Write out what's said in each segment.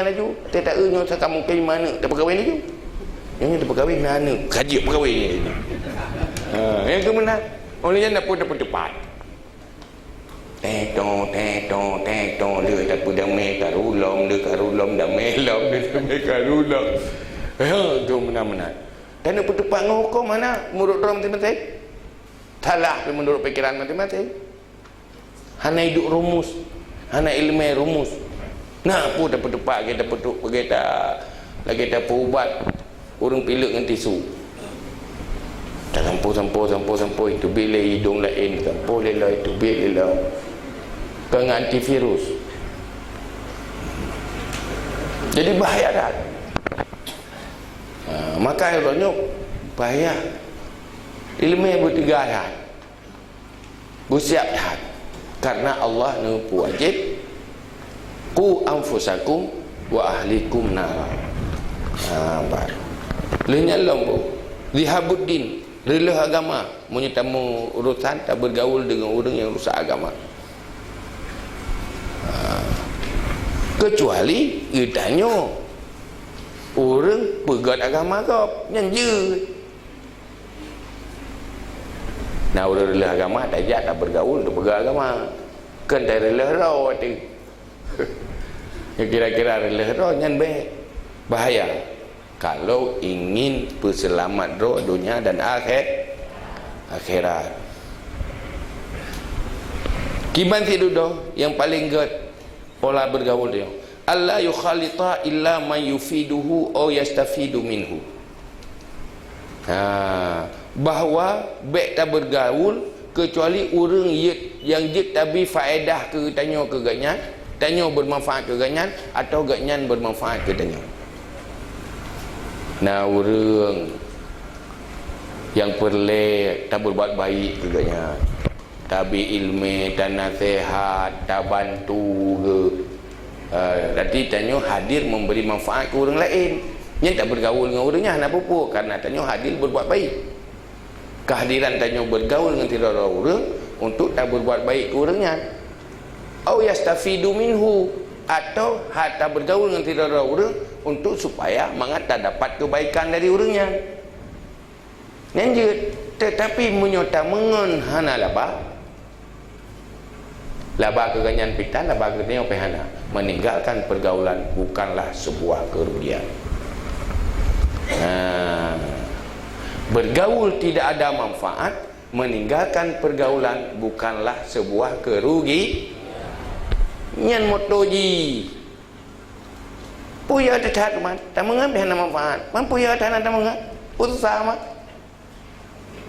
perkahwinan laju. Tak nyo kamu ke mana? Tak perkahwin laju. Yang tak perkahwin mana? Kaji perkahwin ni. Yang kemenang. Orang yang dapat tepat. Tetong dia tak pun damai karulom damai karulom. Tu menang. Dan nak tepat dengan hukum mana? Menurut orang matematik. Salah menurut fikiran matematik. Hana hidup rumus. Hana ilmu rumus. Nah, pun dapat tepat kita petuk kita lagi tak ubat. Orang pilek dengan tisu. Tak sampo itu bila hidung lain sampo lela itu bila dengan antivirus. Jadi bahaya dah. Maka akhirnya bahaya. Ilmu yang bertiga dah. Bersiap dah. Karena Allah nampu wajib. Qu anfusakum wa ahlikum nara. Baik. Lenyal lampu. Lihabuddin. Rela agama. Menyetamu urusan tak bergaul dengan orang yang rusak agama. Kecuali ditanya orang pegat agama kau nyanyi. Nah, orang rela agama tak jat tak bergaul tak pegat agama. Kan tak rela rau tu. Yang kira-kira rela rau nyan bahaya. Kalau ingin berselamat roh dunia dan akhirat. Kiban tidur yang paling good pola bergaul dia. Allah yukhalita illa man yufiduhu aw yastafidu minhu. Bahawa baik tak bergaul kecuali orang yang jid tabi faedah ke tanya ke ganyan, tanya bermanfaat ke ganyan atau ganyan bermanfaat ke tanya. Nah, orang yang perlek tak berbuat baik ke ganyan, tabi ilmu dan nasihat tak bantu ke, nanti tanya hadir memberi manfaat ke orang lain. Yang tak bergaul dengan orangnya kenapa pun? Karena tanya hadir berbuat baik. Kehadiran tanya bergaul dengan tidak orang untuk tak berbuat baik ke orangnya. Au yastafidu minhu, atau tak bergaul dengan tidak orang untuk supaya mengata dapat kebaikan dari orangnya. Lanjut, tetapi menyota mengon hana laba keganyan pitan, laba keganyan pehana. Meninggalkan pergaulan bukanlah sebuah kerugian. Bergaul tidak ada manfaat, meninggalkan pergaulan bukanlah sebuah kerugian. Nyan motoji puya tetap man tak mengambil hana manfaat man puya tanah tak mengat putus sama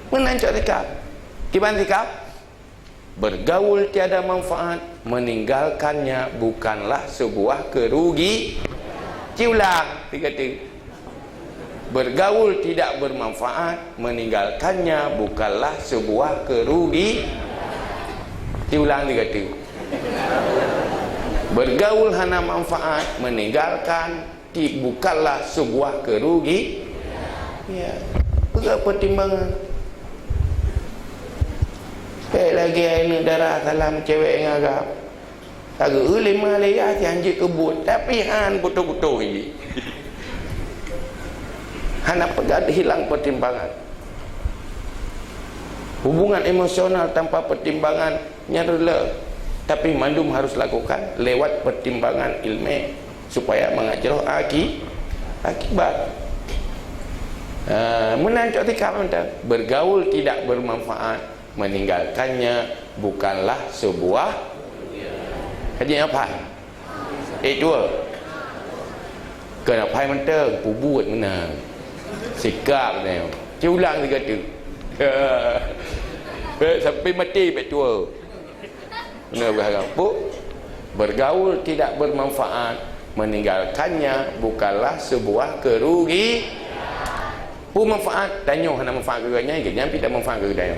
menancak sikap kiban sikap bergaul tiada manfaat, meninggalkannya bukanlah sebuah kerugian. Ciulang tiga. Bergaul tidak bermanfaat, meninggalkannya bukanlah sebuah kerugian. Diulang tiga. Bergaul hana manfaat, meninggalkan bukanlah sebuah kerugian. Ya, bukan pertimbangan. Lagi ini darah salam cewek yang agak agak lima layar yang je kebut, tapi han betul-betul ini. Hana pegat hilang pertimbangan. Hubungan emosional tanpa pertimbangan nyarela, tapi mandum harus lakukan lewat pertimbangan ilmu supaya mengajar akibat. Menancok tikap bergaul tidak bermanfaat, meninggalkannya bukanlah sebuah kajian apa? Dua. Kenapa mentang buat menang? Sikap ni. Ulang tiga tu. Sampai mati betul. Benar berharap. Bergaul tidak bermanfaat, meninggalkannya bukanlah sebuah kerugian. Manfaat tanya hana manfaat ke ganya, ganya tidak manfaat ke ganya.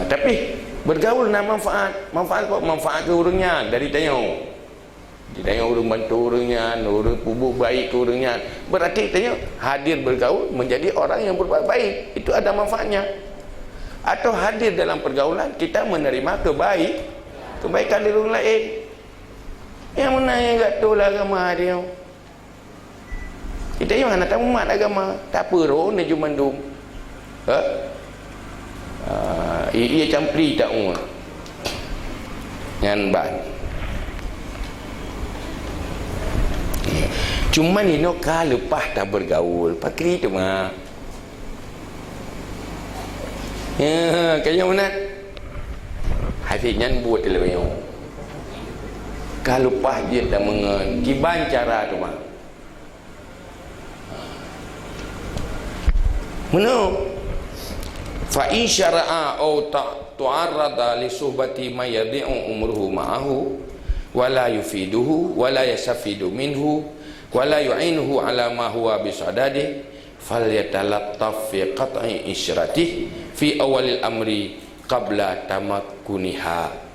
Tapi bergaul nak manfaat kok manfaat ke orangnya dari tanya. Ditanya orang bantu orangnya, orang pubuk baik ke orangnya. Berarti tanya hadir bergaul menjadi orang yang berbuat baik, itu ada manfaatnya. Atau hadir dalam pergaulan kita menerima kebaikan dari orang lain. Yang mana yang kat tu lah agama dia. Kita yang nak tahu mat agama. Tak apa roh ni cuma dum. Ia campri tak umur. Yang ban. Cuma ni no lepas tak bergaul. Pakri tu mah. Ya, kaya mana? Hatinya buat lebih. Kalau pas dia tak mengen, kiban cara tu mah. Mana? Fa in syara'a au tu'arrada li suhbati ma yadhi'u umruhu ma'ahu wa la yufiduhu wa la yasafidu minhu wa la yu'inuhu ala ma huwa bisadadi falyatalattaf fi qat'i isyratihi fi awalil amri qabla tamakkuniha.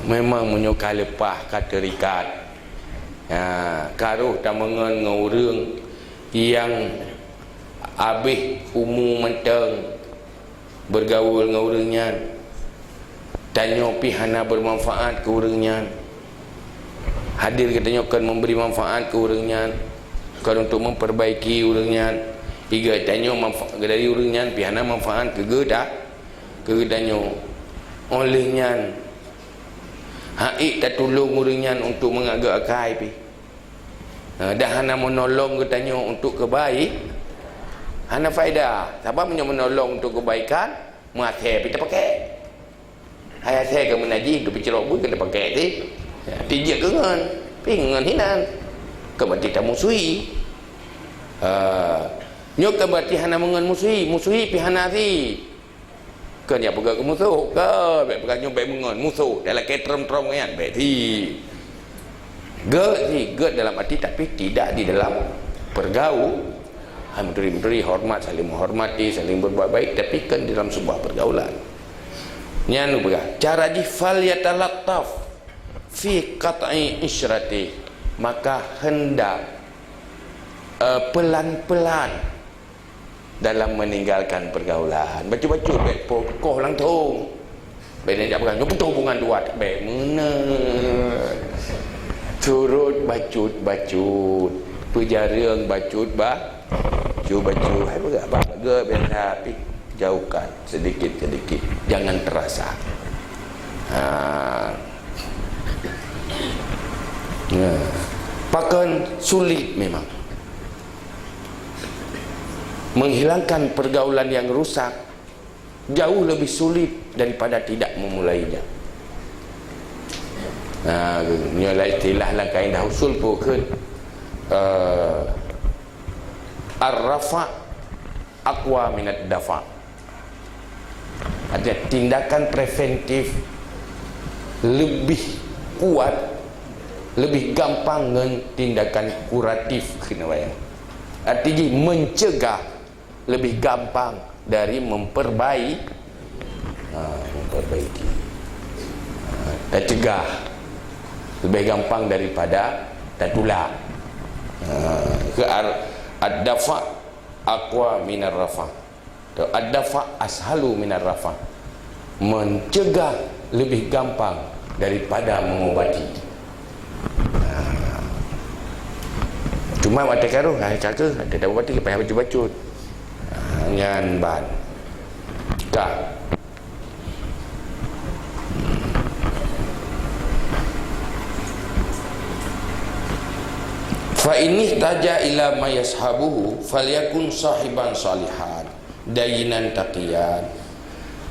Memang menyukai lepas kata rikat. Karuh tak mengen ngurung yang habis umur menteng bergaul dengan orangnya, tanya pihana bermanfaat ke orangnya, hadir katanya akan memberi manfaat ke orangnya, kalau untuk memperbaiki orangnya, tiga tanya manfaat dari orangnya, pihana manfaat ke tak ke tanya olehnya, haik tak tolong orangnya untuk mengagak akai pi. Dah hana menolong katanya untuk kebaik, hana faedah. Siapa punya menolong untuk kebaikan, mengakhir kita pakai. Hai saya ke menaji tu bicara pun kena pakai ti. Tijak kengan, pingan hinan. Kebati tak musuhi. Nyok kebati hana mengan musuhi pi hana ti. Kan ya pegang ke musuh ke, baik pegang nyok baik mengan musuh dalam ketrom-trom kan baik ti. Gerd dalam arti tapi tidak di dalam pergaul. Menteri-menteri hormat, saling menghormati, saling berbuat baik, tapi kan di dalam sebuah pergaulan. Nyanu pegang cara jifal yatalattaf fi qat'i isyrati, maka hendak pelan-pelan dalam meninggalkan pergaulan. Baca-baca baik pokoh langtung. Baik nak pegang betul hubungan dua baik mana. Turut bacut pejarang bacut bacu hai baga biasa tapi jauhkan sedikit-sedikit, jangan terasa. Pakan sulit memang menghilangkan pergaulan yang rusak, jauh lebih sulit daripada tidak memulainya. Nilai istilah lah kaedah usul pun ar-rafa aqwa minad dafa. Ada tindakan preventif lebih kuat, lebih gampang dengan tindakan kuratif kena bayang. Artinya mencegah lebih gampang dari memperbaiki. Dan cegah lebih gampang daripada tatulah. Ad-dafa aqwa minar rafa. Ad-dafa ashalu minar rafa. Mencegah lebih gampang daripada mengobati. Cuma mata karuh cakap ada dah obati ke payah baca-bacut. Nyan ban. Tak. Fa ini taja ila ma yashabuhu falyakun sahiban salihan dayinan taqiyan.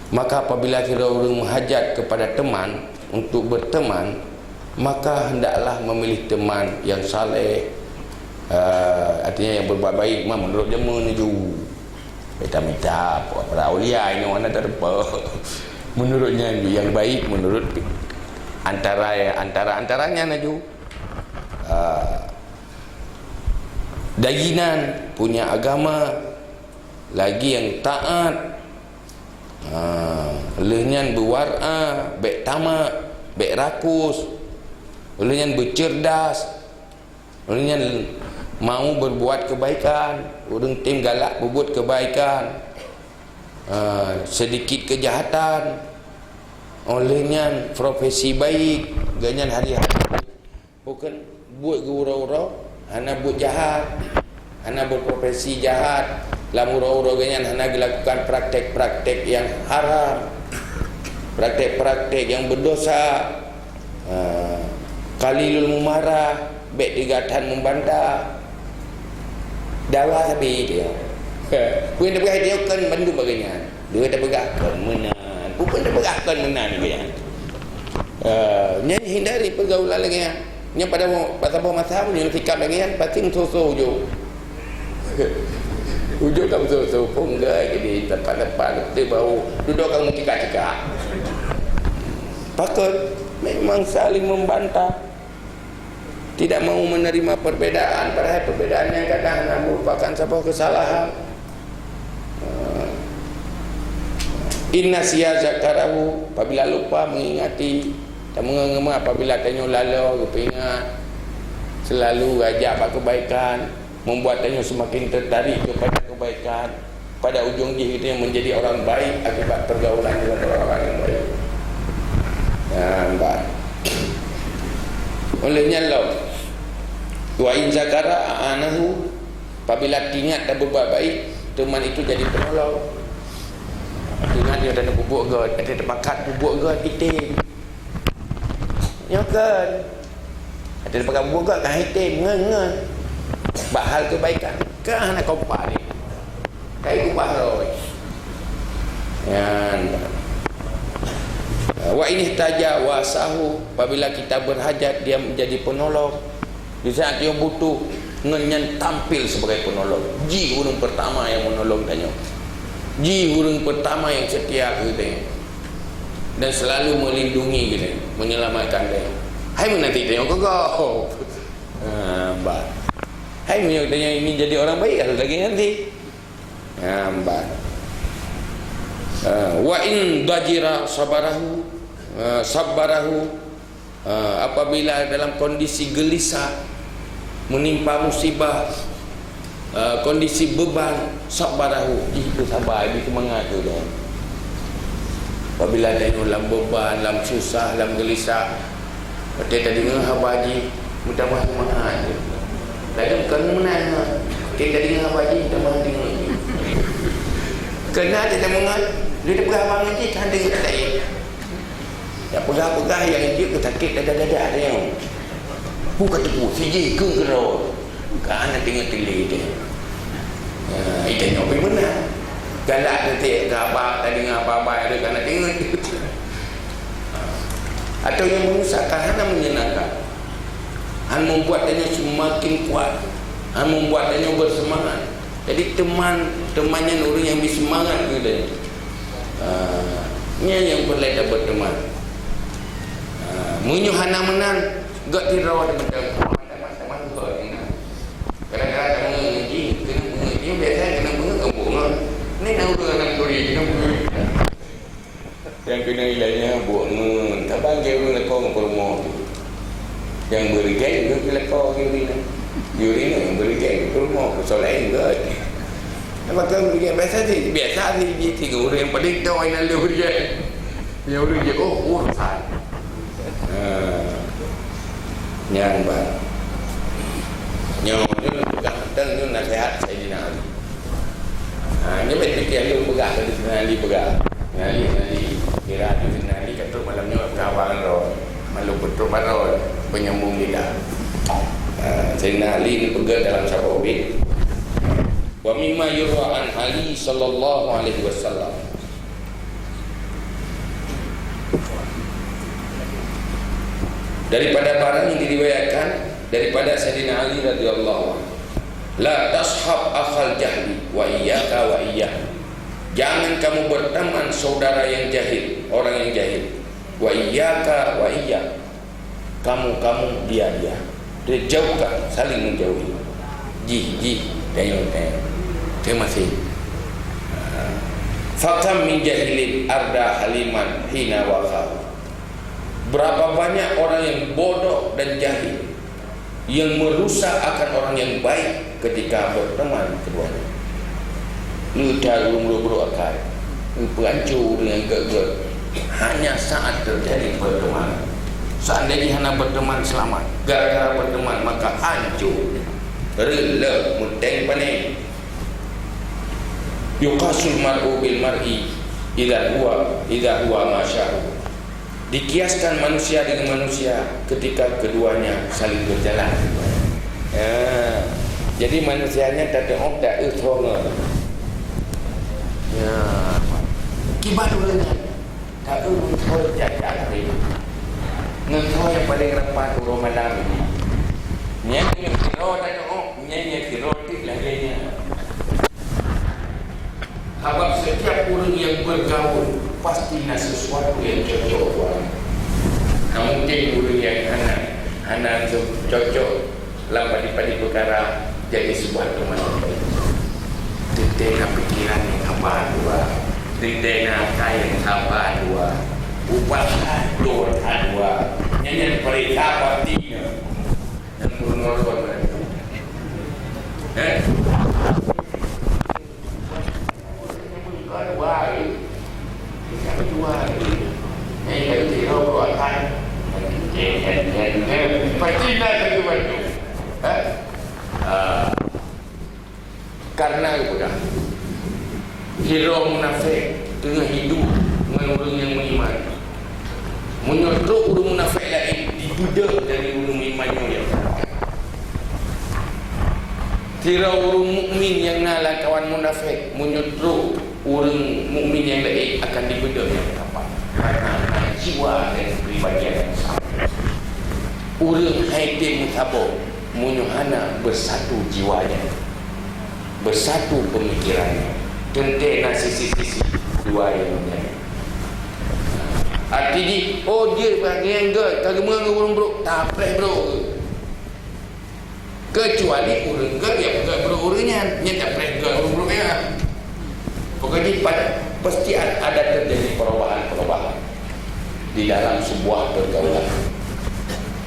Maka apabila kita orang menghajat kepada teman untuk berteman, maka hendaklah memilih teman yang saleh, artinya yang berbuat baik menurut dia menuju minta para aulia ini mana terpa menurutnya yang baik menurut antaranya naju. Dayinan punya agama, lagi yang taat, lehnya berwar'a, baik tamak, baik rakus, lehnya bercerdas, lehnya mau berbuat kebaikan, orang tim galak berbuat kebaikan, sedikit kejahatan, Olehnya profesi baik ganyan hari-hari. Bukan buat gurau-urau, hana buat jahat, hana berprofesi jahat, lam urau-urau ganyan hana dilakukan praktek-praktek yang haram, praktek-praktek yang berdosa, qalilul mumarah, baik digatan membantah, dawa tapi dia. Bukan dia berkata dia kan bandu bagainya. Dia tak bergakkan menan. Bukan dia bergakkan menan dia. Nyanyi hindari pergaulan lagi ya. Yang pada masa punya sikap lagi kan pasti susu ujung. Ujung kamu susu pun enggak jadi tempat-tempat tu bau duduk kamu cekak-cekak. Pakut memang saling membantah. Tidak mau menerima perbedaan, padahal perbedaan yang kadang merupakan sebuah kesalahan. Inna siya zakarahu, apabila lupa mengingati, tak mengengema apabila tanya lalu ingat, selalu ajak buat kebaikan, membuat tanya semakin tertarik kepada kebaikan. Pada ujung dia kita yang menjadi orang baik akibat pergaulan dengan orang yang baik. Nampak. Olehnya Allah, wa in zakara anahu, apabila ingat dan berbuat baik, teman itu jadi penolong. Ingat dia ada bubuk god, ada pakat bubuk god itim. Nyokan. Ada pakat bubuk god kan itim, ngen. Bahal kebaikan. Kan nak kompak ni. Kai kubah roy. Yan. Wa ini taja wasahu, apabila kita berhajat dia menjadi penolong. Di saat dia butuh, ngenyan tampil sebagai penolong. Ji orang pertama yang menolong tanya. Ji orang pertama yang setia kita. Dan selalu melindungi kita, menyelamatkan dia. Hai nanti tanya kau. Mbak. Hai tanya ini jadi orang baik harus lagi nanti. Mbak. Wa in dajira sabarahu, apabila dalam kondisi gelisah, menimpa musibah, kondisi beban, sabarahu, itu sabar, itu semangat tu dah. Apabila ada dalam beban, dalam susah, dalam gelisah, dia tadi dengar habaji, mudah-mudahan semangat tu. Lagi bukan menang, dia tadi dengar habaji, mudah-mudahan dengar. Kena dia tak mengat, dia pegang abang ni, tak dengar tak tak. Tak pegang-pegang yang dia ke sakit dada-dada ada yang bukan tepu, siji ke gerau. Kan nak tengok telik dia. Itu tengok pergi mana. Galak nanti abang tak dengar apa-apa ada kan nak tengok. Atau yang menyusahkan, hanya menyenangkan. Hanya membuatnya semakin kuat. Hanya membuatnya bersemangat. Jadi temannya orang yang bersemangat gitu. Ini yang perlu kita berteman. Munyu hana menang, gak tirau ada macam teman-teman kau ni. Kadang-kadang ada mengaji biasanya kena bunga. Ni nak orang kuri, kena bunga. Yang kena ilahnya bunga. Tak bangkit orang lekong ke rumah. Yang berikan juga ke lekong urina. Urina yang berikan ke rumah ke solat juga. Maka berikan biasa sih tiga orang yang paling tahu yang lalu berikan. Yang orang je urusan. Yang bang, yang ni pegang teng ni nasihat Sayyidina Ali. Ni betul lu pegang tadi Sayyidina Ali pegang. Ali kira Sayyidina Ali kata malamnya kawan roh, malu betul roh penyambung lidah. Sayyidina Ali ni pegang dalam sabab ubid. Wa mimma yurwa an Ali sallallahu alaihi wasallam. Daripada barang yang diriwayatkan daripada Sayyidina Ali radhiyallahu anhu, la tashab akhal jahli wa iyyaka wa iyyah. Jangan kamu berteman saudara yang jahil, orang yang jahil. Wa iyyaka wa iyyah. Kamu dia. Dia jauhkan, saling menjauhi. Tengok. Terima kasih. Fakam min jahilin arda haliman hina waqa'u. Berapa banyak orang yang bodoh dan jahil yang merusak akan orang yang baik ketika berteman keduanya. Lu dah lumru akal. Lu perancur dengan gak-gak. hanya saat terjadi pertemuan. Seandainya hana berteman selamat, gara-gara berteman maka hancur. Rela muteng paning. Yuqasul mar'u bil mar'i idza huwa masyahu. Dikiaskan manusia dengan manusia ketika keduanya saling berjalan. Ya. Jadi manusianya tak ada tak usonga. Ya. Kibat ulangnya. Tak usonga jajan ini. Ngekau yang paling rapat urut malam ini. Nyanyi kiro tak ada nyanyi kiro tik lagi. Sebab setiap orang yang bergaul pasti ada sesuatu yang cocok. Mungkin orang yang hana cocok lambat dipadi perkara jadi sebuah teman. Tentang pikiran yang abah dua, tentang kaya yang abah dua. Ubah hancur dua nyanyi perintah partinya yang menurut mereka dua ini yang tidak buatan partinya tentu bantu karena itu dah hero munafik tengah hidup dengan orang yang beriman. Menyodok orang munafik lain dibudak dari orang imannya yang kira orang mukmin yang nalar kawan munafik menyodok orang mukmin yang lain akan dibudak yang apa? Karena jiwa dan pribadi yang sama. Orang haidin mutabok menyuhana bersatu jiwanya, bersatu pemikirannya, tentang sisi-sisi dua yang menjadi. Artinya, oh dia bagian ke kagama orang bro, tak pernah bro. Kecuali orang ke yang bukan bro orangnya, yang tak pernah ke orang bro nya. Pokoknya pasti ada terjadi perubahan-perubahan di dalam sebuah pergaulan.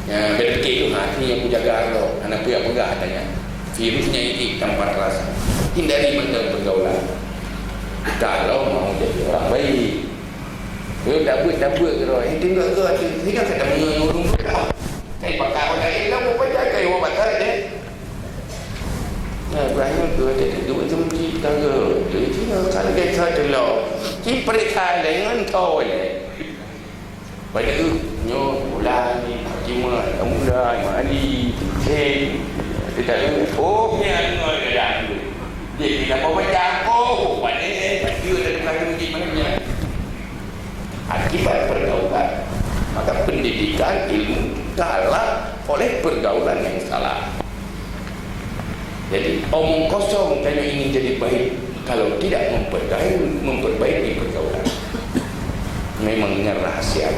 Yang beda itu hati yang menjaga lo, anak punya pegang katanya. Virusnya ini tanpa rasa. Hindari benda pergaulan. Kalau mau jadi orang baik. Dia tak buat kira. Tinggal kata mengurung kau. Saya pakai orang lain lah. Apa jaga yang batal dia. Nah, Ibrahim tu ada dua jumpa tangga. Dia tinggal kalau kita telur. Kita periksa dengan kau ni. Banyak tu. Nyo, bulan ni. Cuma, mula, mali. Dia tak ada. Oh, ni ada ada. Dia tidak mau baca. Oh, buat ni. Dia dah kata mungkin mana. Akibat pergaulan, maka pendidikan ilmu kalah oleh pergaulan yang salah. Jadi omong kosong kalau ingin jadi baik, kalau tidak memperbaiki pergaulan, memang rahasia.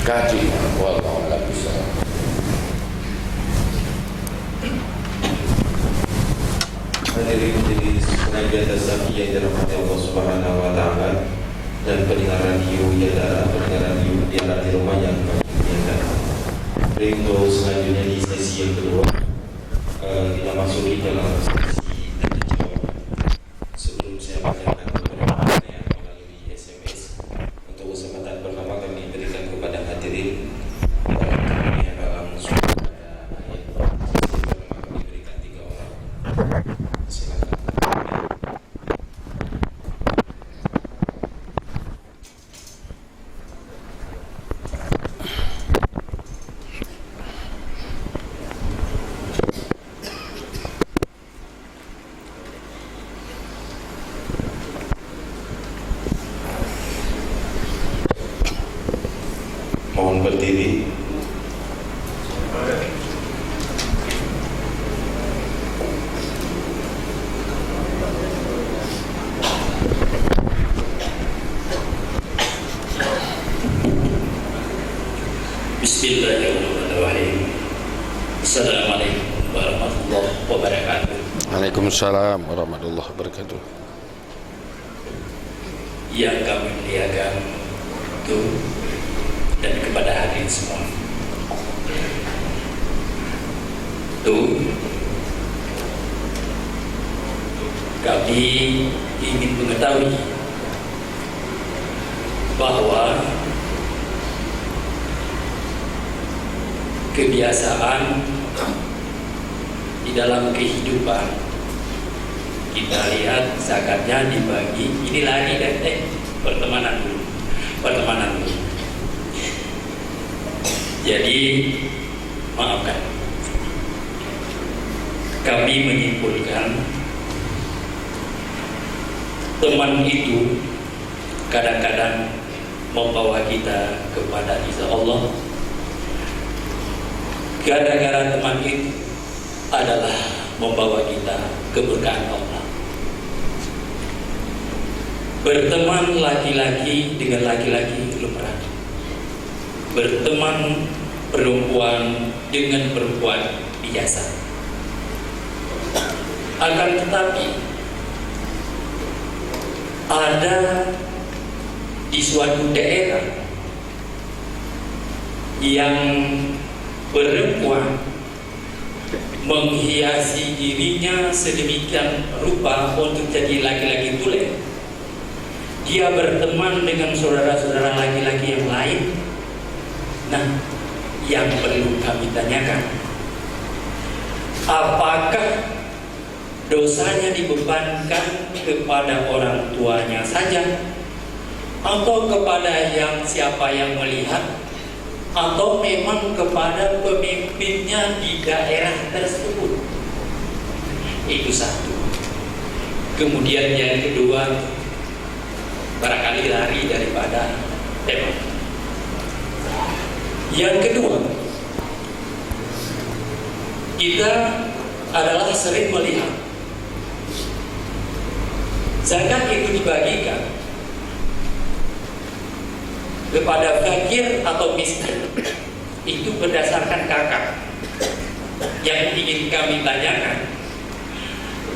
Kaji wallahu a'lam bishawab. Hadirin menjadi pengajian tazkiyah yang dirahmati Allah Subhanahu wa taala dan pendengar radio di rumah yang untuk selanjutnya di sesi yang kedua kita masuk di dalam sesi tanya jawab. Sebelum saya bacakan pertanyaan yang melalui SMS, untuk kesempatan pertama kami berikan kepada hadirin yang dalam surat ayat pertama kami berikan 3 orang. Silakan. Mohon berdiri. Bismillahirrahmanirrahim. Assalamualaikum warahmatullahi wabarakatuh. Waalaikumsalam warahmatullahi wabarakatuh. Yang kami muliakan Tuh dan kepada hadirin semua. Tuh kami ingin mengetahui bahwa kebiasaan di dalam kehidupan, kita lihat zakatnya dibagi, ini lagi kan pertemanan dulu. Jadi maafkan, kami menyimpulkan teman itu kadang-kadang membawa kita kepada Isa Allah. Gara-gara teman itu adalah membawa kita keberkahan Allah. Berteman laki-laki dengan laki-laki lumrah, berteman perempuan dengan perempuan biasa. Akan tetapi ada di suatu daerah yang perempuan menghiasi dirinya sedemikian rupa untuk jadi laki-laki tulen. Dia berteman dengan saudara-saudara laki-laki yang lain. Nah, yang perlu kami tanyakan, apakah dosanya dibebankan kepada orang tuanya saja, atau kepada yang siapa yang melihat, atau memang kepada pemimpinnya di daerah tersebut? Itu satu. Kemudian yang kedua, barangkali lari daripada tema. Yang kedua, kita adalah sering melihat zakat itu dibagikan kepada fakir atau miskin itu berdasarkan kakak. Yang ingin kami tanyakan,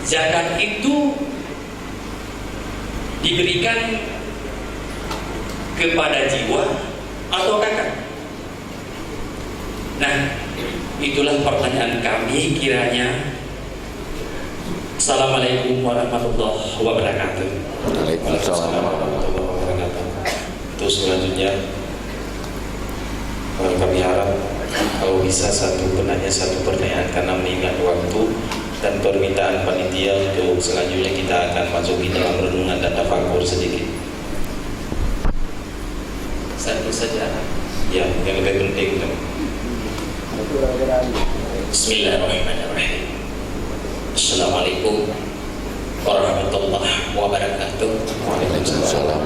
zakat itu diberikan kepada jiwa atau kakak? Nah, itulah pertanyaan kami kiranya. Assalamualaikum warahmatullahi wabarakatuh. Waalaikumsalam warahmatullahi wabarakatuh. Terus selanjutnya kami harap kalau bisa penanya satu pertanyaan, karena mengingat waktu dan permintaan panitia untuk selanjutnya kita akan masuk di dalam renungan dan tafakur sedikit. Satu saja. Ya, yang lebih penting. Bismillahirrahmanirrahim. Assalamualaikum warahmatullahi wabarakatuh. Waalaikumsalam.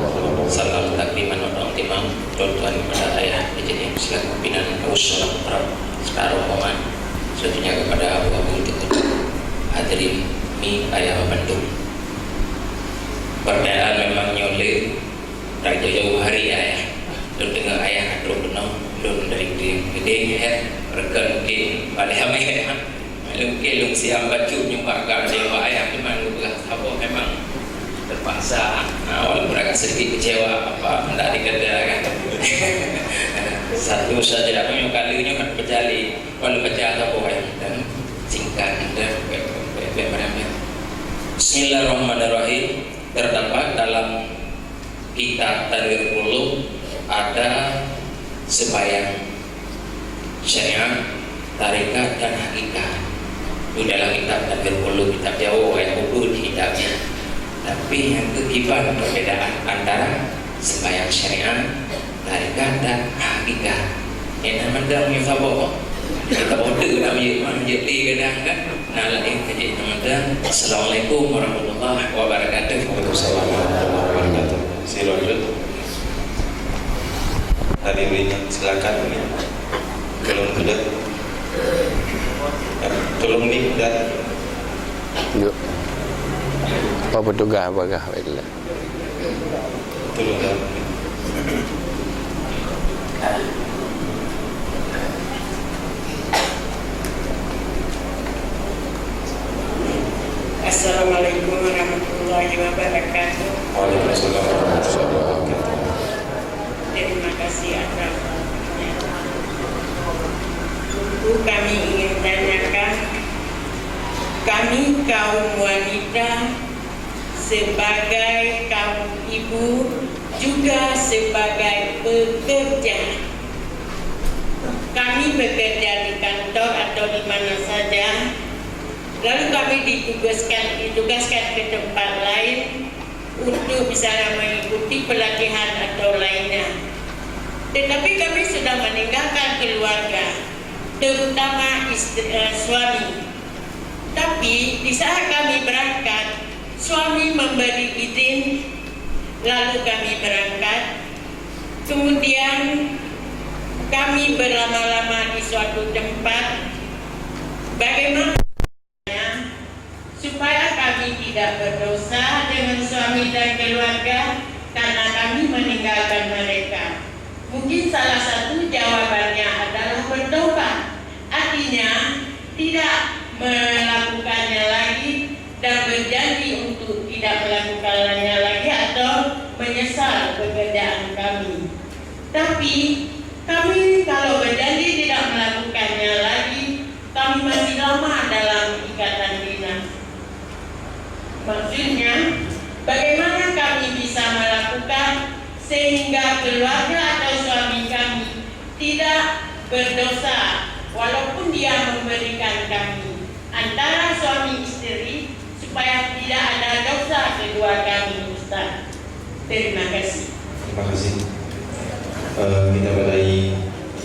Salam takliman wa ta'timam. Tuhan kepada ayah jadi silakan pinan wassalam sekarang momen selanjutnya kepada Abu hadirin mi ayah Bandung. Pertanyaan memang nyolek raja jauh hari ayah. Lu dengar ayah atau benar lu dari gede ya rekan mungkin pada hamil mungkin lu siap baju nyumbang kalau dewa ayah memang lu belah apa memang terpaksa. Walaupun agak sedikit kecewa apa hendak dikerja kan. Satu saja punya kalinya kan berjali walau baca apa ayah dan singkat dan beberapa. Bismillahirrahmanirrahim. Terdapat dalam kitab Tarikh Qulub ada sembahyang syariat, tarekat dan hakikat. Itu dalam kitab Tarikh Qulub, kitab Jawa yang buku di kitabnya. Tapi yang kekibat perbedaan antara sembahyang syariat, tarekat dan hakikat. Yang namanya menyebabkan kita bodoh nak menjadi kadang kan. Nah, lain kerja teman-teman. Assalamualaikum warahmatullahi wabarakatuh. Waalaikumsalam warahmatullahi wabarakatuh. Silakan. Hadirin silakan ini. Tolong sudah. Tolong ni dah. Yuk. Apa petugas apakah baiklah. Tolong dah. Assalamualaikum warahmatullahi wabarakatuh. Waalaikumsalam warahmatullahi wabarakatuh. Terima kasih atas untuk kami ingin tanyakan, kami kaum wanita sebagai kaum ibu, juga sebagai pekerja. Kami bekerja di kantor atau di mana saja, lalu kami ditugaskan ke tempat lain untuk misalnya mengikuti pelatihan atau lainnya. Tetapi kami sudah meninggalkan keluarga, terutama suami. Tapi di saat kami berangkat, suami memberi izin, lalu kami berangkat. Kemudian kami berlama-lama di suatu tempat. Bagaimana supaya kami tidak berdosa dengan suami dan keluarga karena kami meninggalkan mereka? Mungkin salah satu jawabannya adalah bertobat. Artinya tidak melakukannya lagi dan berjanji untuk tidak melakukannya lagi atau menyesal pekerjaan kami. Tapi kami kalau berjanji tidak melakukannya lagi, kami masih lama dalam ikatan dinas. Maksudnya, bagaimana kami bisa melakukan sehingga keluarga atau suami kami tidak berdosa walaupun dia memberikan kami antara suami istri, supaya tidak ada dosa kedua kami, Ustaz. Terima kasih. Terima kasih. Kita badai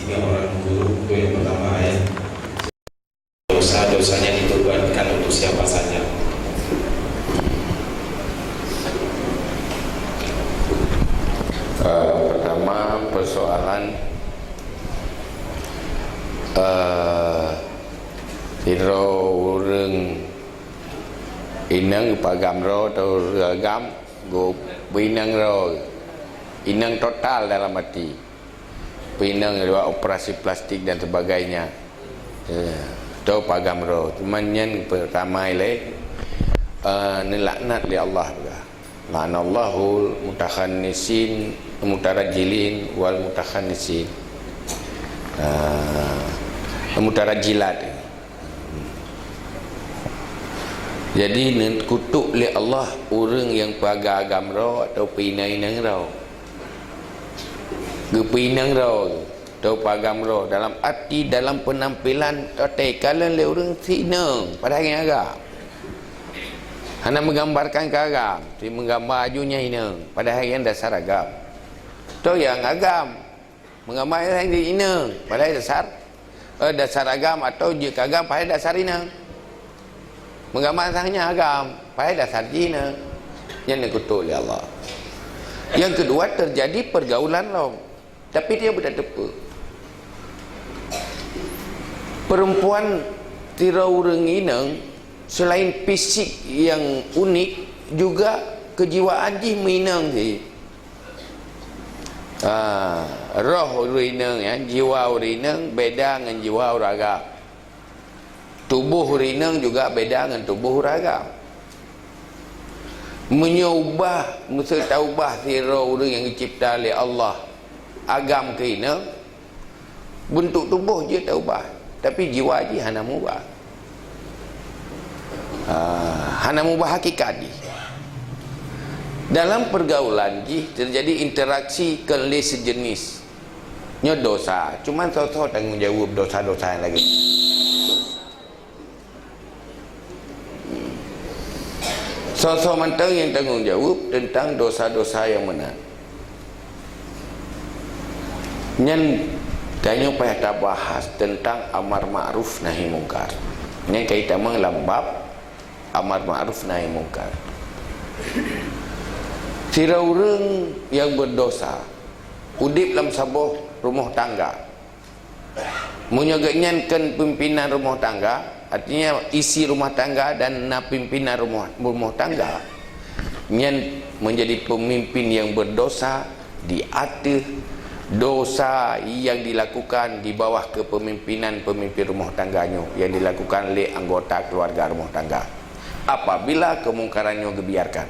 3 orang guru. Yang pertama ayat dosa-dosanya dibebankan untuk siapa saja. Pertama persoalan hiro urang inang pagam ro atau agam go binang ro inang total dalam arti pinang dua operasi plastik dan sebagainya tau pagam ro cuman yang pertama ile nilaknat li Allah juga la'anallahu mutakhannisin mutarajilin wal mutakhannisin mutarajilat. Jadi kutuk li Allah orang yang pagagam ro atau pinai nang ro gepinang ro atau pagam ro dalam arti dalam penampilan tekalan le orang sinang pada yang agak hanya menggambarkan agam, si menggambar ajunya ini pada yang dasar agam. Tu yang agam menggambar yang ini pada dasar agam atau jika agam pada dasar ini. Menggambar hanya agam pada dasar jina yang dikutuk oleh Allah. Yang kedua terjadi pergaulan lo, tapi dia tidak tepat. Perempuan tira urang inang selain fisik yang unik juga kejiwaan ji minang si roh rinang ya, jiwa rinang beda dengan jiwa uraga, tubuh rinang juga beda dengan tubuh uraga. Menyubah mesti taubah si roh urang yang dicipta oleh Allah agam kena bentuk tubuh je taubah tapi jiwa je hana mubah. Hana mubah hakikat di dalam pergaulan ji terjadi interaksi kelih sejenis nya dosa cuman so-so tanggung jawab dosa-dosa yang lagi so-so mantang yang tanggung jawab tentang dosa-dosa yang mana nyan kayaknya payah tak bahas tentang amar ma'ruf nahi mungkar nyan kaitan mengelambab amar ma'ruf nahi mungkar. Sira urang yang berdosa udip dalam sabuh rumah tangga menyegaknyakan pimpinan rumah tangga, artinya isi rumah tangga dan pimpinan rumah tangga yang menjadi pemimpin yang berdosa di atas dosa yang dilakukan di bawah kepemimpinan pemimpin rumah tangganya yang dilakukan oleh anggota keluarga rumah tangga. Apabila kemungkarannya dibiarkan,